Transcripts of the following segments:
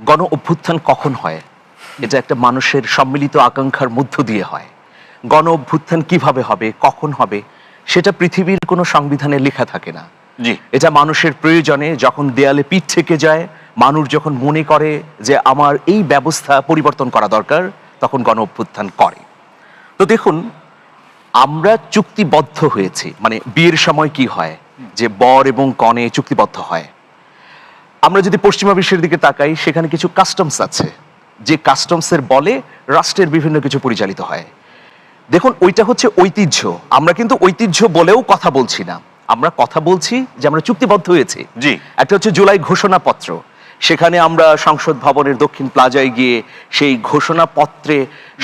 গণ অভ্যুত্থান কখন হয়? এটা একটা মানুষের সম্মিলিত আকাঙ্ক্ষার মধ্য দিয়ে হয়। গণ অভ্যুত্থান কিভাবে হবে, কখন হবে, সেটা পৃথিবীর কোনো সংবিধানে লেখা থাকে না। জি। এটা মানুষের প্রয়োজনে, যখন দেয়ালে পিঠ থেকে যায়, মানুষ যখন মনে করে যে আমার এই ব্যবস্থা পরিবর্তন করা দরকার, তখন গণ অভ্যুত্থান করে। তো দেখুন, আমরা চুক্তিবদ্ধ হয়েছি, মানে বিয়ের সময় কি হয় যে বর এবং কনে চুক্তিবদ্ধ হয়। আমরা যদি পশ্চিমা বিশ্বের দিকে তাকাই, সেখানে কিছু কাস্টমস আছে, যে কাস্টমসের বলে রাষ্ট্রের বিভিন্ন কিছু পরিচালিত হয়। দেখুন, ওইটা হচ্ছে ঐতিহ্য। আমরা কিন্তু ঐতিহ্য বলেও কথা বলছি না, আমরা কথা বলছি যে আমরা চুক্তিবদ্ধ হয়েছি। জি। একটা হচ্ছে জুলাই ঘোষণাপত্র, সেখানে আমরা সংসদ ভবনের দক্ষিণ প্লাজায় গিয়ে সেই ঘোষণাপত্রে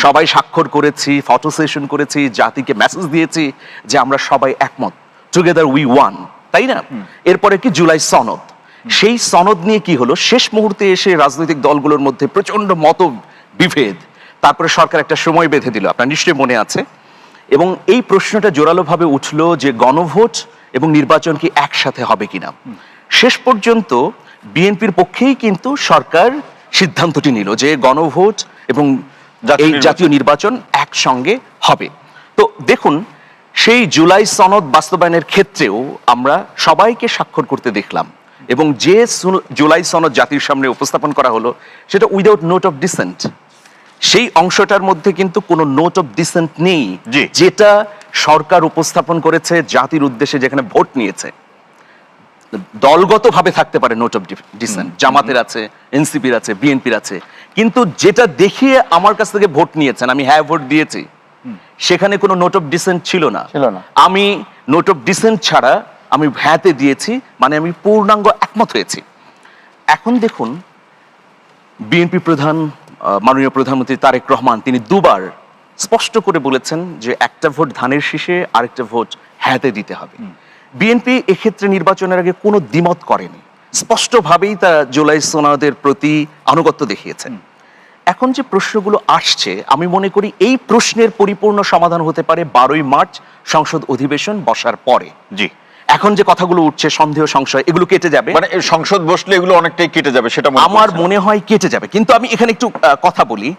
সবাই স্বাক্ষর করেছি, ফটো সেশন করেছি, জাতিকে মেসেজ দিয়েছি যে আমরা সবাই একমত, টুগেদার উই ওয়ান, তাই না? এরপরে কি জুলাই সনদ, সেই সনদ নিয়ে কি হলো, শেষ মুহূর্তে এসে রাজনৈতিক দলগুলোর মধ্যে প্রচন্ড মত বিভেদ, তারপরে সরকার একটা সময় বেঁধে দিল, আপনার নিশ্চয়ই মনে আছে। এবং এই প্রশ্নটা জোরালোভাবে উঠলো যে গণভোট এবং নির্বাচন কি একসাথে হবে কিনা। শেষ পর্যন্ত বিএনপির পক্ষেই কিন্তু সরকার সিদ্ধান্তটি নিল যে গণভোট এবং এই জাতীয় নির্বাচন একসঙ্গে হবে। তো দেখুন, সেই জুলাই সনদ বাস্তবায়নের ক্ষেত্রেও আমরা সবাইকে স্বাক্ষর করতে দেখলাম, এবং যে জুলাই সনদ জাতির সামনে উপস্থাপন করা হলো সেটা উইদাউট নোট অফ ডিসেন্ট। সেই অংশটার মধ্যে কিন্তু কোনো নোট অফ ডিসেন্ট নেই, যেটা সরকার উপস্থাপন করেছে জাতির উদ্দেশ্যে, যেখানে ভোট নিয়েছে। দলগতভাবে থাকতে পারে নোট অফ ডিসেন্ট, জামাতের আছে, এনসিপির আছে, বিএনপির আছে, কিন্তু যেটা দেখিয়ে আমার কাছ থেকে ভোট নিয়েছেন, আমি হ্যাঁ ভোট দিয়েছি, সেখানে কোনো নোট অফ ডিসেন্ট ছিল না। আমি নোট অফ ডিসেন্ট ছাড়া আমি হ্যাঁতে দিয়েছি, মানে আমি পূর্ণাঙ্গ একমত হয়েছি। এখন দেখুন, বিএনপি প্রধান মাননীয় প্রধানমন্ত্রী তারেক রহমান তিনি দুবার স্পষ্ট করে বলেছেন যে একটা ভোট ধানের শীষে, আরেকটা ভোট হ্যাঁতে দিতে হবে। বিএনপি এক্ষেত্রে নির্বাচনের আগে কোনো দ্বিমত করেনি, স্পষ্টভাবেই তা জুলাই সনদের প্রতি আনুগত্য দেখিয়েছেন। এখন যে প্রশ্নগুলো আসছে, আমি মনে করি এই প্রশ্নের পরিপূর্ণ সমাধান হতে পারে 12ই মার্চ সংসদ অধিবেশন বসার পরে। জি। এখন যে কথাগুলো উঠছে, সন্দেহ, সংশয়, এগুলো কেটে যাবে, মানে সংসদ বসলে এগুলো অনেকটাই কেটে যাবে, সেটা আমার মনে হয় কেটে যাবে। কিন্তু আমি এখানে একটু কথা বলি,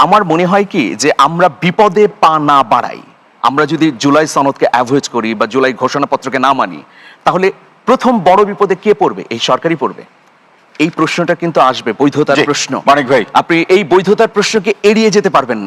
আমার মনে হয় কি যে আমরা বিপদে পা না বাড়াই, আমরা যদি জুলাই সনদকে অ্যাভয়েড করি বা জুলাই ঘোষণাপত্রকে না মানি, তাহলে প্রথম বড় বিপদে কে পড়বে? এই সরকারই পড়বে। এই প্রশ্নটা কিন্তু আসবে, বৈধতার প্রশ্ন। মানিক ভাই, আপনি এই বৈধতার প্রশ্নকে এড়িয়ে যেতে পারবেন না।